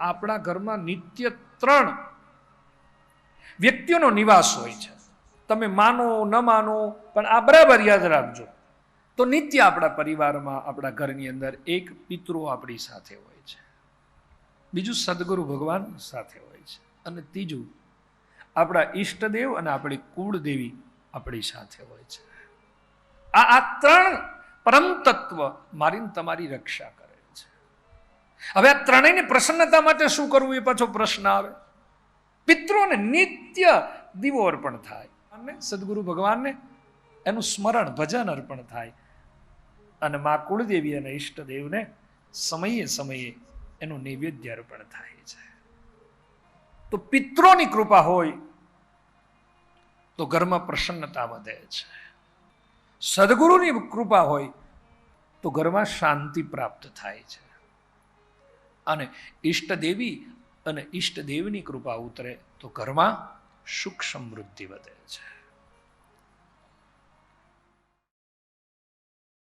આપણા ઘરમાં નિત્ય 3 વ્યક્તિઓનો નિવાસ હોય છે. તમે માનો ન માનો, પણ આ બરાબર યાદ રાખજો. તો નિત્ય આપણા પરિવારમાં, આપણા ઘરની અંદર એક પિતૃ આપણી સાથે હોય છે, બીજું સદગુરુ ભગવાન સાથે હોય છે, અને ત્રીજું આપણા ઈષ્ટદેવ અને આપણી કુળદેવી આપણી સાથે હોય છે. આ 3 પરમ તત્વ મારીને તમારી રક્ષા કરે છે. હવે આ ત્રણેયની પ્રસન્નતા માટે શું કરવું એ પાછો પ્રશ્ન આવે. પિતૃઓને નિત્ય દીવો અર્પણ થાય અને સદગુરુ ભગવાનને એનું સ્મરણ ભજન અર્પણ થાય, અને મા કુળદેવી અને ઈષ્ટદેવને સમયે સમયે એનું નૈવેદ્ય અર્પણ થાય છે. તો પિતૃની કૃપા હોય તો ઘરમાં પ્રસન્નતા વધે છે. સદગુરુની કૃપા હોય તો ઘરમાં શાંતિ પ્રાપ્ત થાય છે, અને ઈષ્ટદેવી અને ઈષ્ટદેવની કૃપા ઉતરે તો ઘરમાં સુખ સમૃદ્ધિ વધે છે.